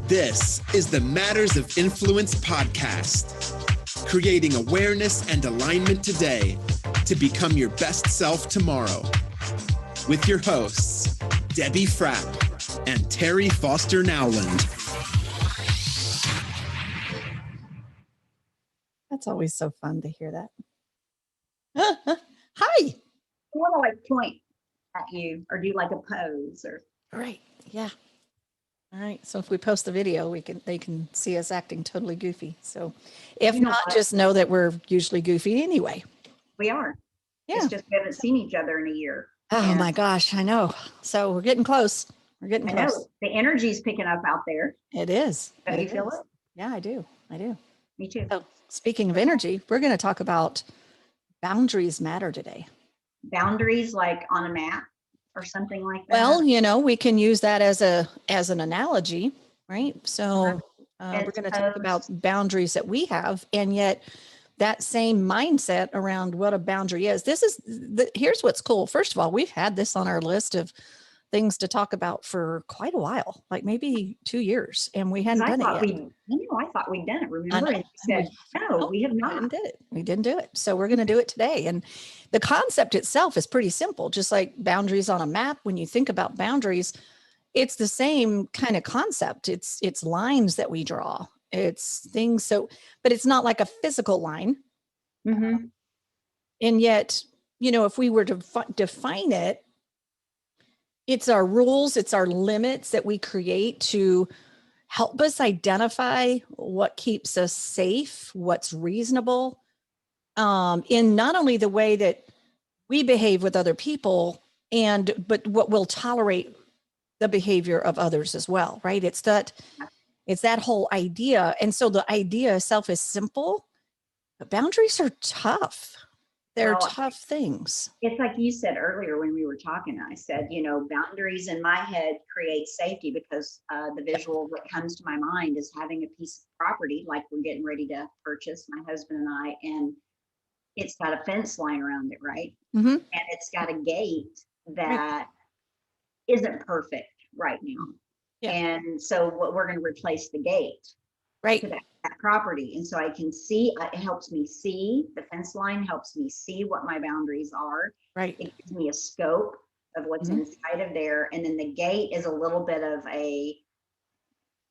This is the Matters of Influence podcast, creating awareness and alignment today to become your best self tomorrow. With your hosts, Debbie Frapp and Terry Foster Nowland. That's always so fun to hear that. Hi. I want to like point at you or do like a pose or. Right. Yeah. All right. So if we post the video, they can see us acting totally goofy. So if not, just know that we're usually goofy anyway. We are. Yeah. It's just we haven't seen each other in a year. Oh my gosh, I know. So we're getting close. We're getting close. I know. The energy's picking up out there. It is. Don't you feel it? Yeah, I do. Me too. So speaking of energy, we're going to talk about boundaries matter today. Boundaries like on a map or something like that? Well, we can use that as an analogy, right? So we're going to talk about boundaries that we have, and yet that same mindset around what a boundary is. Here's what's cool. First of all, we've had this on our list of things to talk about for quite a while, like maybe 2 years, and we hadn't done it yet. I thought we'd done it. Remember? And you said, no, we have not. We didn't do it. So we're going to do it today. And the concept itself is pretty simple, just like boundaries on a map. When you think about boundaries, it's the same kind of concept. It's lines that we draw. It's things. But it's not like a physical line. Mm-hmm. And yet, if we were to define it, it's our rules, it's our limits that we create to help us identify what keeps us safe, what's reasonable, in not only the way that we behave with other people, but what will tolerate the behavior of others as well, right? It's that whole idea. And so the idea itself is simple, but boundaries are tough. They're tough things. It's like you said earlier when we were talking, I said, boundaries in my head create safety because the visual that comes to my mind is having a piece of property like we're getting ready to purchase, my husband and I, and it's got a fence line around it, right? Mm-hmm. And it's got a gate that isn't perfect right now. Yeah. And so we're going to replace the gate. Right. To that property. And so I can see, it helps me see, the fence line helps me see what my boundaries are. Right. It gives me a scope of what's inside of there. And then the gate is a little bit of a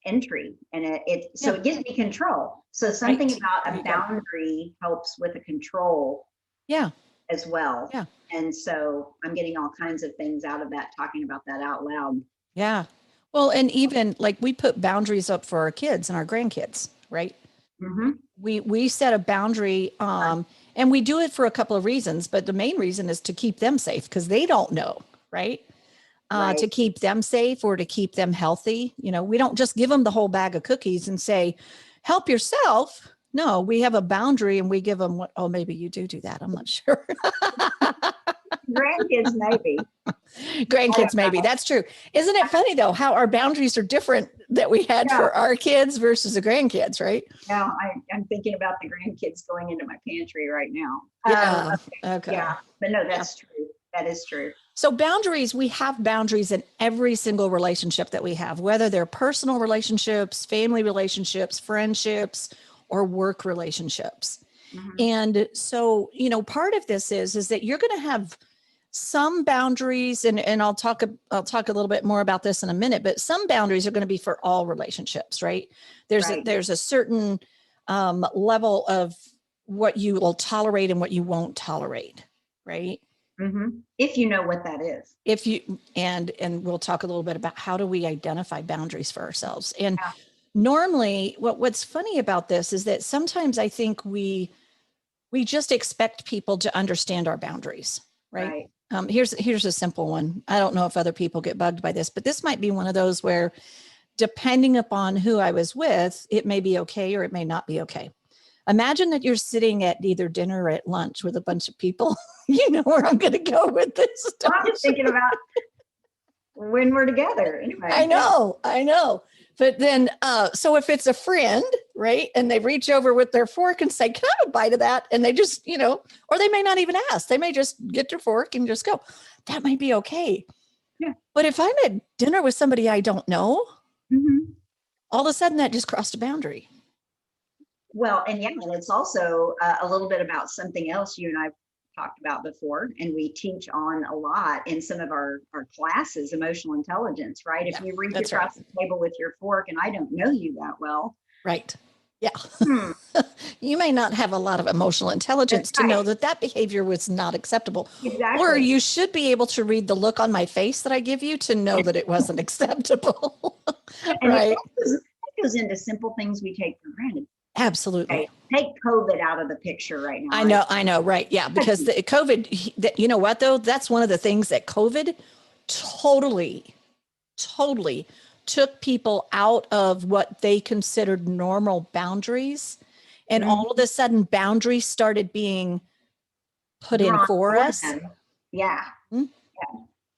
entry, and it gives me control. So something about a boundary helps with a control as well. Yeah. And so I'm getting all kinds of things out of that, talking about that out loud. Yeah. Well, and even like we put boundaries up for our kids and our grandkids, right? Mm-hmm. We set a boundary, and we do it for a couple of reasons, but the main reason is to keep them safe because they don't know, right? To keep them safe or to keep them healthy. We don't just give them the whole bag of cookies and say, help yourself. No, we have a boundary and we give them maybe you do that. I'm not sure. Grandkids, maybe. Grandkids, maybe. That's true. Isn't it funny, though, how our boundaries are different that we had for our kids versus the grandkids, right? Yeah, I'm thinking about the grandkids going into my pantry right now. Yeah. Okay. Yeah, but no, that's true. That is true. So boundaries, we have boundaries in every single relationship that we have, whether they're personal relationships, family relationships, friendships, or work relationships. Mm-hmm. And so, part of this is that you're going to have some boundaries, and I'll talk a little bit more about this in a minute, but some boundaries are going to be for all relationships, right? There's a certain level of what you will tolerate and what you won't tolerate, right? Mm-hmm. If you know what that is. If you, and we'll talk a little bit about how do we identify boundaries for ourselves. And normally what's funny about this is that sometimes I think we just expect people to understand our boundaries, right? Here's a simple one. I don't know if other people get bugged by this, but this might be one of those where depending upon who I was with, it may be okay or it may not be okay. Imagine that you're sitting at either dinner or at lunch with a bunch of people. You know where I'm going to go with this. I'm just thinking about when we're together. Anyway. I know. But then, so if it's a friend, right, and they reach over with their fork and say, can I have a bite of that? And they just, or they may not even ask. They may just get their fork and just go. That might be okay. Yeah. But if I'm at dinner with somebody I don't know, mm-hmm. all of a sudden that just crossed a boundary. Well, and yeah, and it's also a little bit about something else you and I've talked about before, and we teach on a lot in some of our classes, emotional intelligence, right? If Yeah, you reach that's across the table with your fork and I don't know you that well, Right. Yeah. hmm, You may not have a lot of emotional intelligence that's to know right, that that behavior was not acceptable. Or exactly. you should be able to read the look on my face that I give you to know that it wasn't acceptable. And Right. that goes into simple things we take for granted. Absolutely. Okay, take COVID out of the picture right now, right? I know. Right. Yeah. Because the COVID, you know what, though? That's one of the things that COVID totally, totally took people out of what they considered normal boundaries. And Mhm. all of a sudden, boundaries started being put in Drawn for us. them. Yeah. Hmm.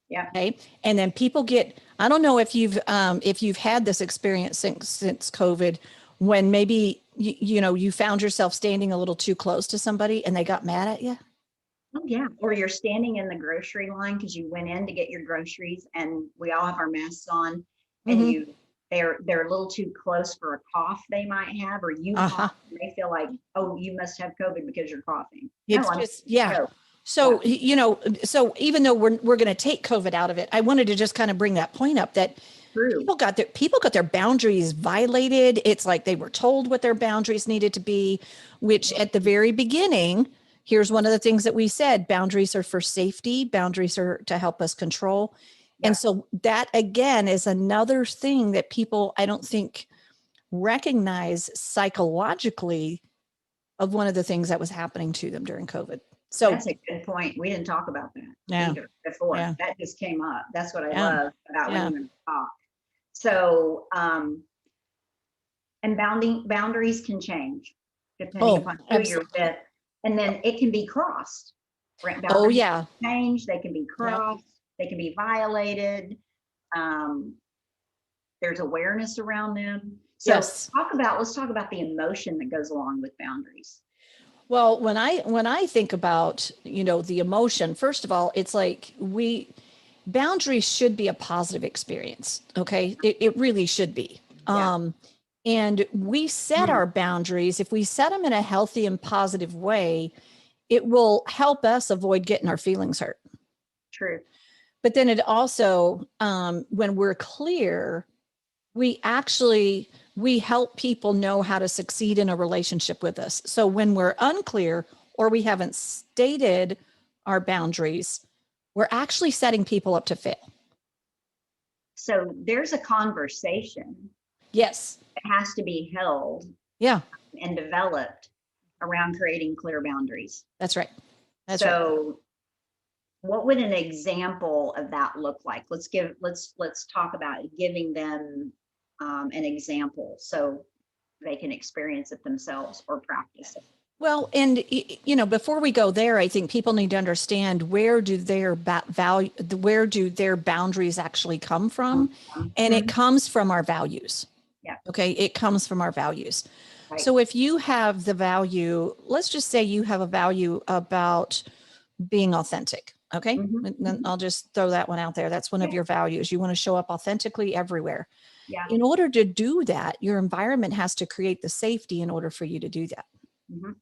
Yeah. Okay. And then people get, I don't know if you've had this experience since COVID, when maybe you know, you found yourself standing a little too close to somebody and they got mad at you. Oh, yeah. Or you're standing in the grocery line because you went in to get your groceries and we all have our masks on and Mhm. they're a little too close for a cough they might have, or you Uh-huh. cough and they feel like, oh, you must have COVID because you're coughing. It's No, I'm just, yeah. no. So, you know, so even though we're going to take COVID out of it, I wanted to just kind of bring that point up that True. people got their boundaries violated. It's like they were told what their boundaries needed to be, which at the very beginning, here's one of the things that we said: boundaries are for safety, boundaries are to help us control. Yeah. And so that again is another thing that people, I don't think, recognize psychologically of one of the things that was happening to them during COVID. So That's a good point. We didn't talk about that yeah, either before. yeah, That just came up. That's what I yeah, love about yeah. when you talk. So, and boundaries can change depending Oh, upon who you're absolutely. with. And then it can be crossed. Right? Oh, Boundaries yeah. change, they can be Yep. crossed, they can be violated. There's awareness around them. So Yes. let's talk about the emotion that goes along with boundaries. Well, when I think about, you know, the emotion, first of all, it's like boundaries should be a positive experience. Okay. It really should be. Yeah. And we set our boundaries. If we set them in a healthy and positive way, it will help us avoid getting our feelings hurt. True. But then it also, when we're clear, we help people know how to succeed in a relationship with us. So when we're unclear or we haven't stated our boundaries, we're actually setting people up to fail. So there's a conversation Yes. that has to be held Yeah, and developed around creating clear boundaries. that's right. That's right. So what would an example of that look like? Let's talk about giving them an example so they can experience it themselves or practice it. Well, and you know, before we go there, I think people need to understand where do their boundaries actually come from, and it comes from our values. Yeah. Okay, it comes from our values. Right. So if you have the value, let's just say you have a value about being authentic. Okay. Mhm. And then I'll just throw that one out there. That's one of your values. You want to show up authentically everywhere. Yeah. In order to do that, your environment has to create the safety in order for you to do that. Mhm.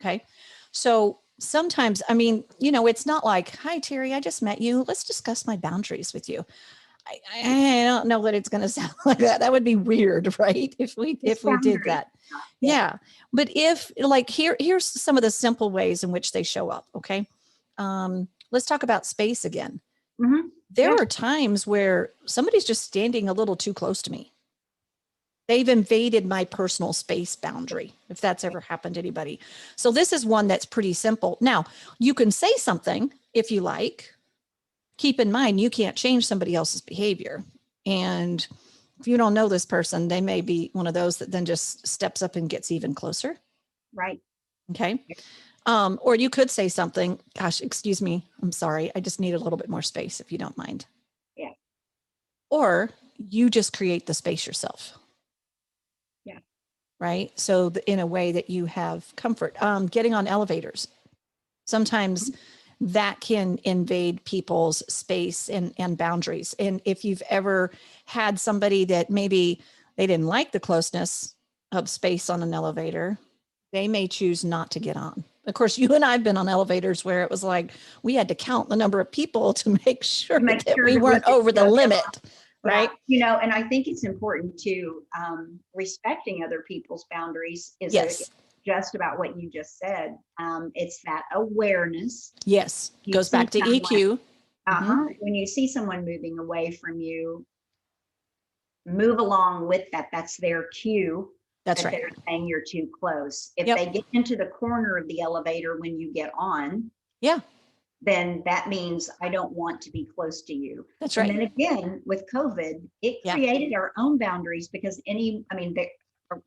Okay. So sometimes, I mean, you know, it's not like, hi, Terry, I just met you. Let's discuss my boundaries with you. I don't know that it's going to sound like that. That would be weird, right? If we did that. Yeah. But if like, here's some of the simple ways in which they show up. Okay. Let's talk about space again. Mhm. There Yeah. are times where somebody's just standing a little too close to me. They've invaded my personal space boundary, if that's ever happened to anybody. So this is one that's pretty simple. Now, you can say something if you like. Keep in mind, you can't change somebody else's behavior. And if you don't know this person, they may be one of those that then just steps up and gets even closer. Right. Okay. Or you could say something, gosh, excuse me, I'm sorry. I just need a little bit more space if you don't mind. Yeah. Or you just create the space yourself. Yeah. Right. So in a way that you have comfort, getting on elevators, sometimes that can invade people's space and boundaries. And if you've ever had somebody that maybe they didn't like the closeness of space on an elevator, they may choose not to get on. Of course, you and I have been on elevators where it was like we had to count the number of people to make sure that we weren't over the limit, right? And I think it's important to respecting other people's boundaries is just about what you just said. It's that awareness. Yes, goes back to EQ. When you see someone moving away from you, move along with that. That's their cue. That's right. They're saying you're too close. If they get into the corner of the elevator when you get on, then that means I don't want to be close to you. That's right. And then again, with COVID, it created our own boundaries because they are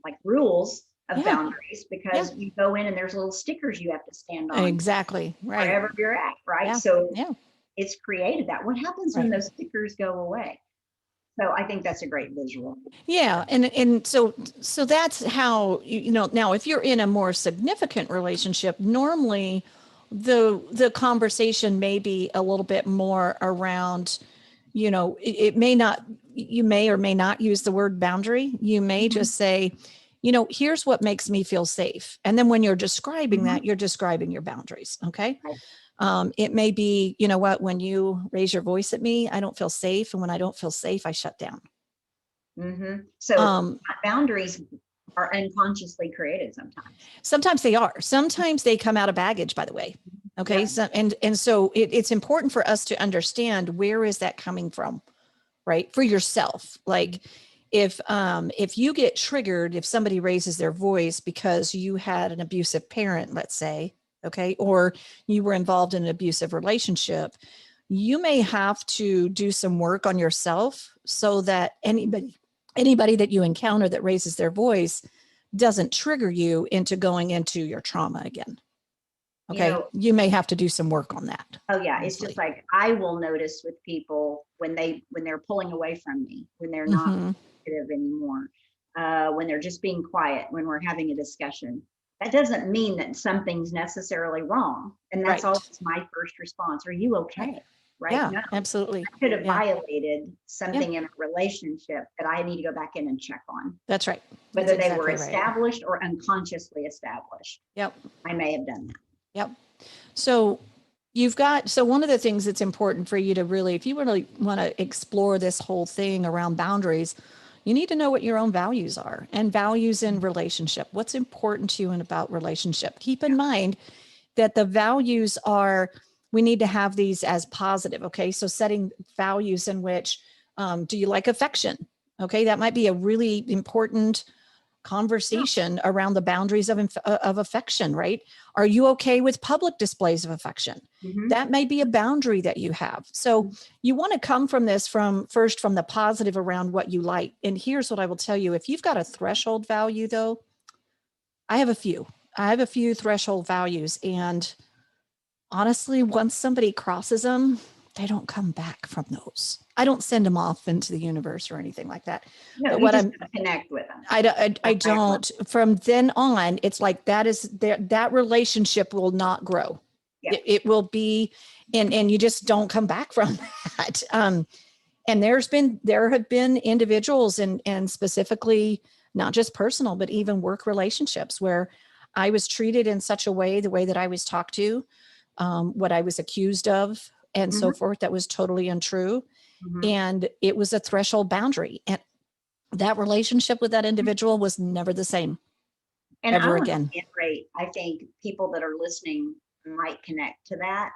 like rules of boundaries because you go in and there's little stickers you have to stand on. Exactly. Right. Wherever you're at. Right. Yeah. So it's created that. What happens when those stickers go away? So I think that's a great visual. Yeah. And so that's how, now if you're in a more significant relationship, normally the conversation may be a little bit more around, it may not, you may or may not use the word boundary. You may just say, here's what makes me feel safe. And then when you're describing that, you're describing your boundaries. Okay. Right. It may be, when you raise your voice at me, I don't feel safe. And when I don't feel safe, I shut down. So boundaries are unconsciously created sometimes. Sometimes they are. Sometimes they come out of baggage, by the way. Okay. Yeah. So, and so it's important for us to understand where is that coming from, right? For yourself. Like if you get triggered, if somebody raises their voice because you had an abusive parent, let's say, okay, or you were involved in an abusive relationship, you may have to do some work on yourself so that anybody that you encounter that raises their voice doesn't trigger you into going into your trauma again. Okay. You may have to do some work on that. Oh yeah. Honestly. It's just like, I will notice with people when they're pulling away from me, when they're not negative anymore, when they're just being quiet, when we're having a discussion. That doesn't mean that something's necessarily wrong. And that's always my first response. Are you okay? Right? Yeah, no, absolutely. I could have violated something in a relationship that I need to go back in and check on. That's right. Whether they were established or unconsciously established. Yep. I may have done that. Yep. So one of the things that's important for you to really, if you really want to explore this whole thing around boundaries, you need to know what your own values are and values in relationship. What's important to you and about relationship? Keep in mind that the values are, we need to have these as positive. Okay. So setting values in which, do you like affection? Okay. That might be a really important conversation around the boundaries of affection, right? Are you okay with public displays of affection? That may be a boundary that you have. So you want to come from this from the positive around what you like. And here's what I will tell you. If you've got a threshold value though, I have a few threshold values. And honestly, once somebody crosses them, they don't come back from those. I don't send them off into the universe or anything like that. No, but what I'm connect with them. I don't. From then on, it's like that relationship will not grow. Yeah. It will be, and you just don't come back from that. And there have been individuals and specifically not just personal, but even work relationships where I was treated in such a way, the way that I was talked to, what I was accused of, and so forth, that was totally untrue. And it was a threshold boundary. And that relationship with that individual was never the same ever again. I think people that are listening might connect to that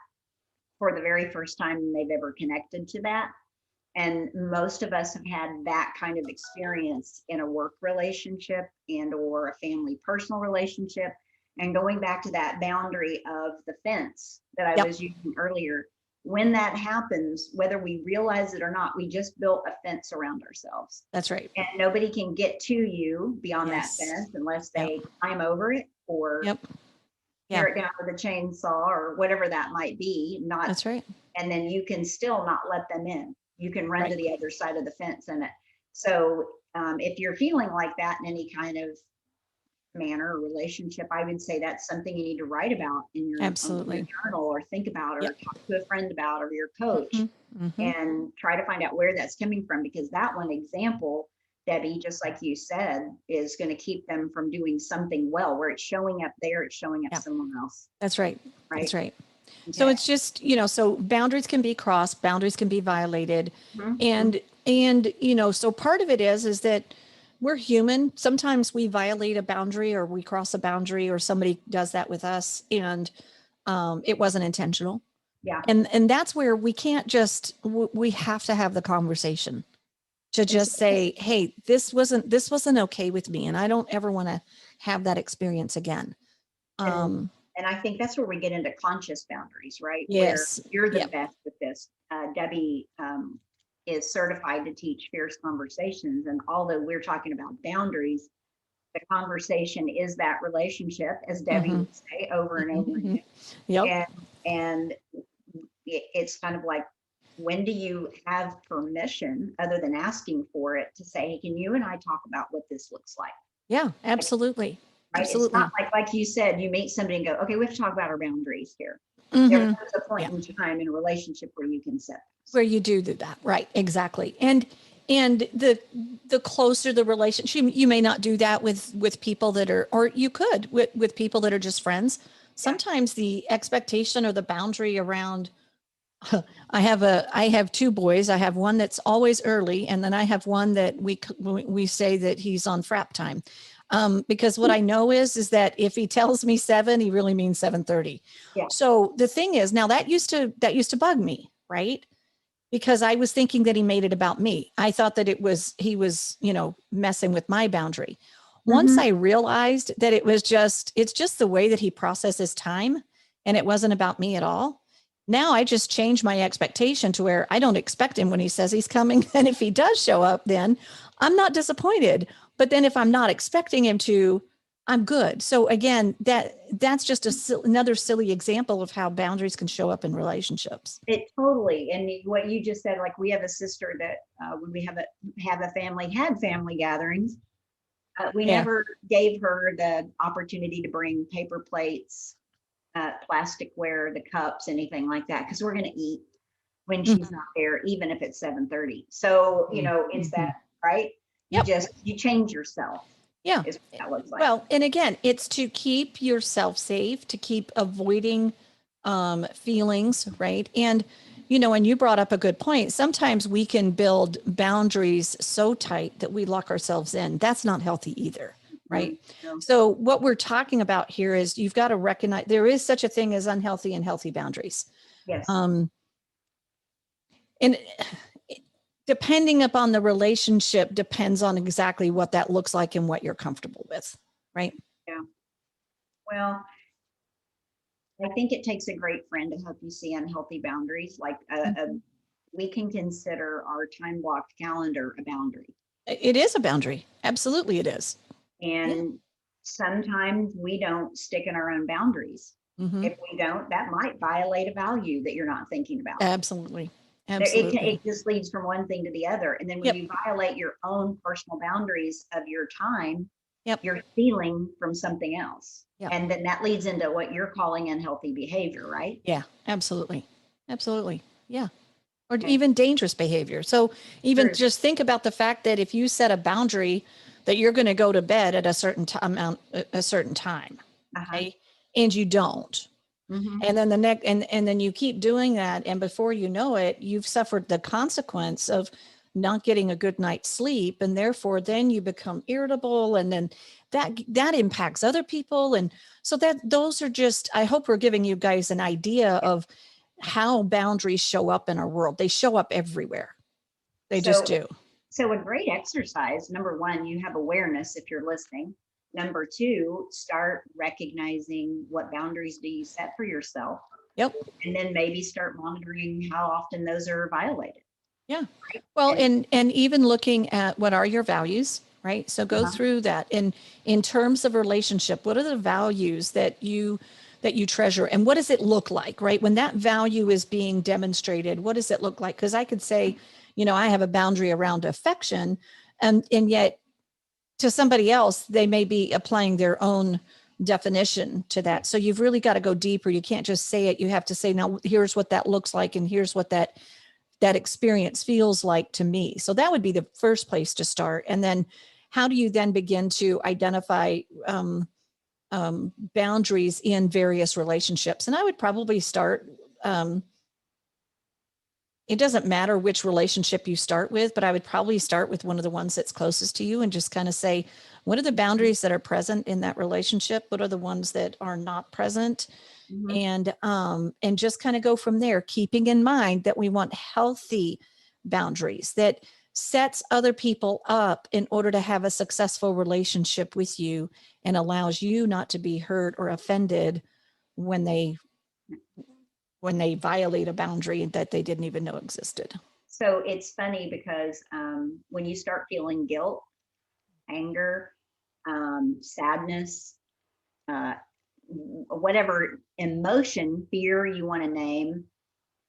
for the very first time they've ever connected to that. And most of us have had that kind of experience in a work relationship and or a family personal relationship. And going back to that boundary of the fence that I was using earlier, when that happens, whether we realize it or not, we just built a fence around ourselves. That's right. And nobody can get to you beyond that fence unless they climb over it or tear it down with a chainsaw or whatever that might be. That's right. And then you can still not let them in. You can run to the other side of the fence in it. So if you're feeling like that in any kind of manner or relationship, I would say that's something you need to write about in your journal or think about or talk to a friend about or your coach and try to find out where that's coming from, because that one example Debbie, just like you said, is going to keep them from doing something well, where it's showing up there, it's showing up Yeah. somewhere else. That's right. Right. That's right. So Okay. it's just, so boundaries can be crossed, boundaries can be violated. Mhm. And, so part of it is that we're human. Sometimes we violate a boundary or we cross a boundary or somebody does that with us and it wasn't intentional. Yeah. And that's where we can't just, we have to have the conversation to just say, hey, this wasn't okay with me. And I don't ever want to have that experience again. And I think that's where we get into conscious boundaries, right? Yes. Where you're the Yep. best with this. Debbie is certified to teach fierce conversations. And although we're talking about boundaries, the conversation is that relationship, as Debbie would say over and over again. Yep. And it's kind of like, when do you have permission, other than asking for it, to say, hey, can you and I talk about what this looks like? Yeah, absolutely. Right? Absolutely. It's not like you said, you meet somebody and go, okay, we have to talk about our boundaries here. Mhm. There's a point Yeah. in time in a relationship where you can set those. Where you do that. Right. Exactly. And the closer the relationship, you may not do that with people that are, or you could with people that are just friends. Sometimes the expectation or the boundary around, I have two boys. I have one that's always early, and then I have one that we say that he's on frap time. Because what I know is that if he tells me 7, he really means 7:30. Yeah. So the thing is, now that used to bug me, right? Because I was thinking that he made it about me. I thought that he was, messing with my boundary. Once I realized that it's just the way that he processes time and it wasn't about me at all. Now I just change my expectation to where I don't expect him when he says he's coming. And if he does show up, then I'm not disappointed. But then if I'm not expecting him to, I'm good. So again, that's just another silly example of how boundaries can show up in relationships. It totally. And what you just said, like, we have a sister that when we had family gatherings, we never gave her the opportunity to bring paper plates, plasticware, the cups, anything like that, because we're going to eat when she's not there, even if it's 7:30. So, it's that, right? Yep. You change yourself. Yeah. Is what that looks like. Well, and again, it's to keep yourself safe, to keep avoiding feelings, right? And, and you brought up a good point. Sometimes we can build boundaries so tight that we lock ourselves in. That's not healthy either, right? No. So what we're talking about here is you've got to recognize there is such a thing as unhealthy and healthy boundaries. Yes. And depending upon the relationship depends on exactly what that looks like and what you're comfortable with, right? Yeah. Well, I think it takes a great friend to help you see unhealthy boundaries. Like we can consider our time blocked calendar a boundary. It is a boundary. Absolutely it is. And sometimes we don't stick in our own boundaries. If we don't, that might violate a value that you're not thinking about. Absolutely. Absolutely. It just leads from one thing to the other. And then when you violate your own personal boundaries of your time, you're stealing from something else. And then that leads into what you're calling unhealthy behavior, right? Yeah, absolutely. Absolutely. Yeah. Or even dangerous behavior. So even just think about the fact that if you set a boundary that you're going to go to bed at a certain time, okay, and you don't. And then and then you keep doing that. And before you know it, you've suffered the consequence of not getting a good night's sleep. And therefore then you become irritable. And then that impacts other people. And so those are just, I hope we're giving you guys an idea of how boundaries show up in our world. They show up everywhere. They just do. So a great exercise, number one, you have awareness if you're listening. Number two, start recognizing what boundaries do you set for yourself. Yep. And then maybe start monitoring how often those are violated. Yeah. Well, and even looking at what are your values, right? So go through that. And in terms of relationship, what are the values that you treasure and what does it look like, right? When that value is being demonstrated, what does it look like? Because I could say, I have a boundary around affection and yet to somebody else, they may be applying their own definition to that. So you've really got to go deeper. You can't just say it. You have to say, now, here's what that looks like. And here's what that that experience feels like to me. So that would be the first place to start. And then how do you then begin to identify boundaries in various relationships? And I would probably start, it doesn't matter which relationship you start with, but I would probably start with one of the ones that's closest to you and just kind of say, what are the boundaries that are present in that relationship? What are the ones that are not present? And just kind of go from there, keeping in mind that we want healthy boundaries that sets other people up in order to have a successful relationship with you and allows you not to be hurt or offended when they violate a boundary that they didn't even know existed. So it's funny because when you start feeling guilt, anger, sadness, whatever emotion, fear you want to name,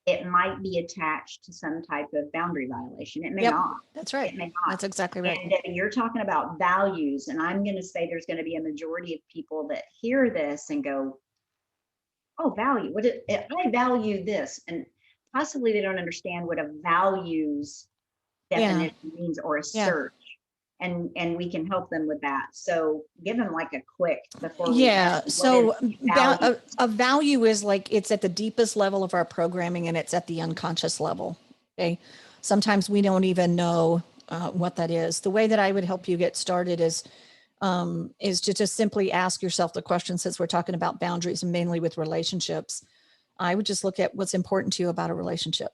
it might be attached to some type of boundary violation. It may not. That's right. It may not. That's exactly right. And you're talking about values, and I'm going to say there's going to be a majority of people that hear this and go, oh, value, I value this. And possibly they don't understand what a values definition means or a search. And we can help them with that. So give them like a quick before we so a value is like, it's at the deepest level of our programming and it's at the unconscious level. Okay. Sometimes we don't even know what that is. The way that I would help you get started is to just simply ask yourself the question, since we're talking about boundaries and mainly with relationships. I would just look at what's important to you about a relationship.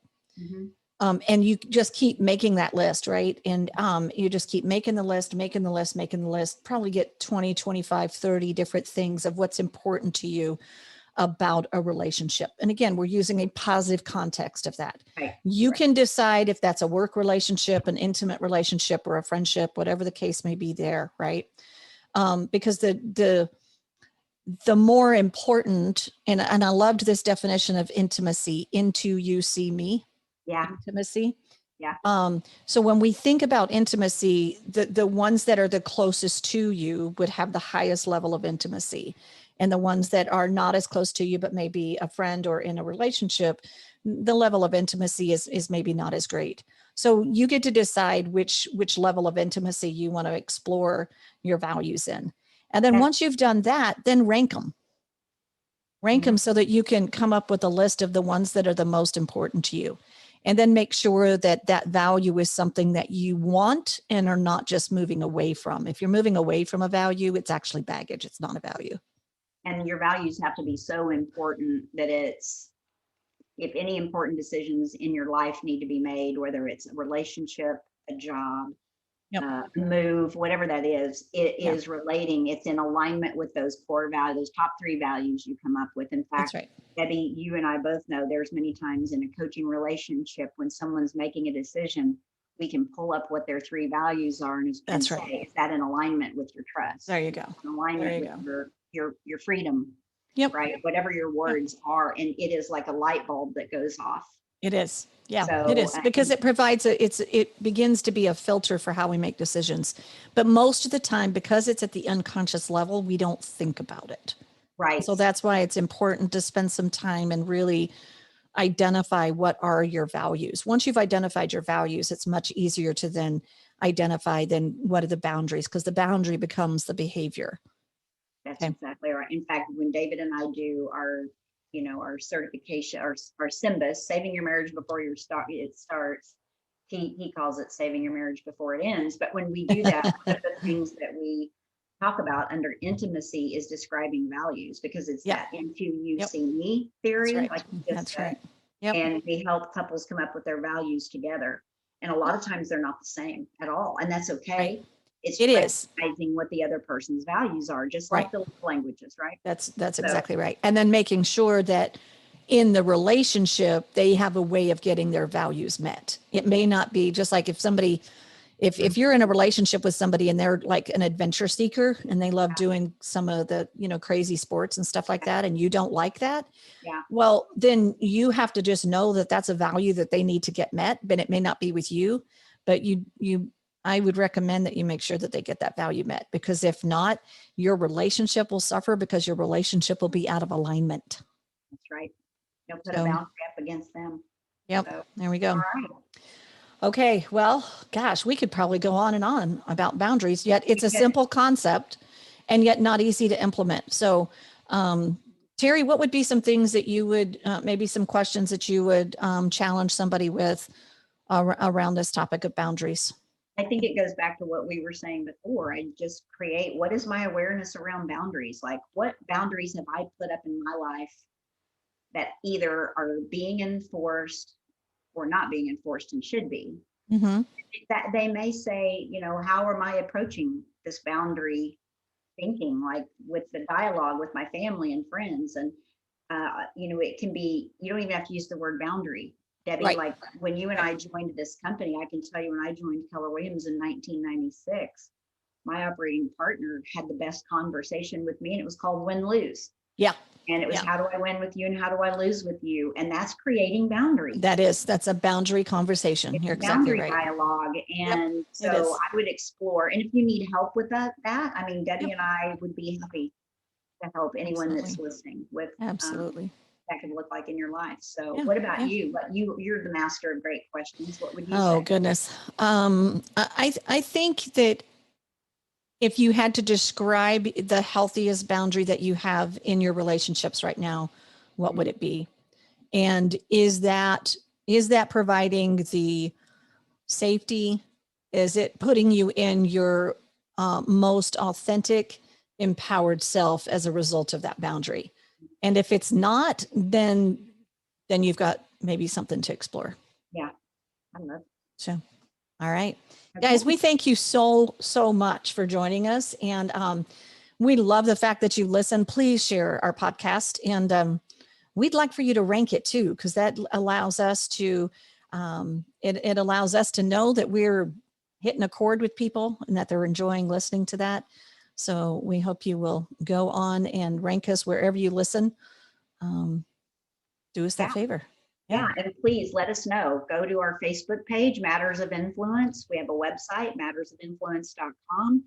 And you just keep making that list, right? And you just keep making the list, probably get 20, 25, 30 different things of what's important to you about a relationship. And again, we're using a positive context of that. Right. You can decide if that's a work relationship, an intimate relationship, or a friendship, whatever the case may be there, right? Because the more important, and I loved this definition of intimacy, into you see me. Intimacy. So when we think about intimacy, the ones that are the closest to you would have the highest level of intimacy, and the ones that are not as close to you, but maybe a friend or in a relationship, the level of intimacy is maybe not as great. So you get to decide which level of intimacy you want to explore your values in. And then once you've done that, then rank them so that you can come up with a list of the ones that are the most important to you. And then make sure that that value is something that you want and are not just moving away from. If you're moving away from a value, it's actually baggage. It's not a value. And your values have to be so important that if any important decisions in your life need to be made, whether it's a relationship, a job, move, whatever that is, it is relating. It's in alignment with those core values, those top 3 values you come up with. In fact, That's right. Debbie, you and I both know there's many times in a coaching relationship when someone's making a decision, we can pull up what their 3 values are and That's say, right. is that in alignment with your trust? There you go. In alignment with your freedom, right? Whatever your words are, and it is like a light bulb that goes off. It is. Yeah, So, it is, because it provides it begins to be a filter for how we make decisions. But most of the time, because it's at the unconscious level, we don't think about it. Right. So that's why it's important to spend some time and really identify what are your values. Once you've identified your values, it's much easier to then identify then what are the boundaries, because the boundary becomes the behavior. That's exactly right. In fact, when David and I do our certification, our SYMBIS, saving your marriage before it starts, he calls it saving your marriage before it ends. But when we do that, one of the things that we talk about under intimacy is describing values, because it's that into you see me theory. That's right. Like you just said. Yep. And we help couples come up with their values together. And a lot of times they're not the same at all. And that's okay. Right. It's recognizing what the other person's values are, just like the languages, right? That's exactly right. And then making sure that in the relationship, they have a way of getting their values met. It may not be just like if you're in a relationship with somebody and they're like an adventure seeker and they love doing some of the, crazy sports and stuff like that, and you don't like that. Yeah. Well, then you have to just know that that's a value that they need to get met, but it may not be with you, but I would recommend that you make sure that they get that value met, because if not, your relationship will suffer because your relationship will be out of alignment. That's right. You'll put a boundary up against them. Yep. So, There we go. all right. Okay. Well, gosh, we could probably go on and on about boundaries, yet it's a Okay. simple concept and yet not easy to implement. So, Terry, what would be some things that you would, maybe some questions that you would challenge somebody with around this topic of boundaries? I think it goes back to what we were saying before. I just create, what is my awareness around boundaries? Like, what boundaries have I put up in my life that either are being enforced or not being enforced and should be? Mm-hmm. That they may say, how am I approaching this boundary thinking, like with the dialogue with my family and friends? And it can be, you don't even have to use the word boundary, Debbie. Right. Like when you and I joined this company, I can tell you, when I joined Keller Williams in 1996, my operating partner had the best conversation with me, and it was called win lose. Yeah. And it was, Yeah. how do I win with you and how do I lose with you? And that's creating boundaries. That's a boundary conversation. You're exactly Boundary right. dialogue. And it so is. I would explore. And if you need help with that, I mean, Debbie Yep. and I would be happy to help anyone that's listening with Absolutely. that could look like in your life. So Yeah, what about yeah. you? You're the master of great questions. What would you Oh, say? goodness. I think that if you had to describe the healthiest boundary that you have in your relationships right now, what would it be? And is that providing the safety? Is it putting you in your most authentic, empowered self as a result of that boundary? And if it's not, then you've got maybe something to explore. Yeah, I love it. So, all right. Guys, we thank you so much for joining us. And we love the fact that you listen. Please share our podcast. And we'd like for you to rank it too, because that allows us to, it allows us to know that we're hitting a chord with people and that they're enjoying listening to that. So we hope you will go on and rank us wherever you listen. Do us that favor. Yeah, and please let us know. Go to our Facebook page, Matters of Influence. We have a website, mattersofinfluence.com.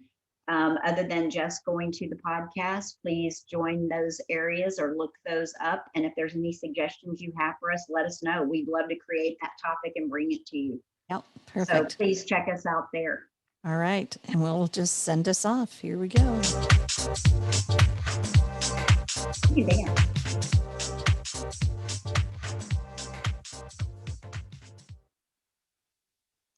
Other than just going to the podcast, please join those areas or look those up. And if there's any suggestions you have for us, let us know. We'd love to create that topic and bring it to you. Yep, perfect. So please check us out there. All right, and we'll just send us off. Here we go. You can dance.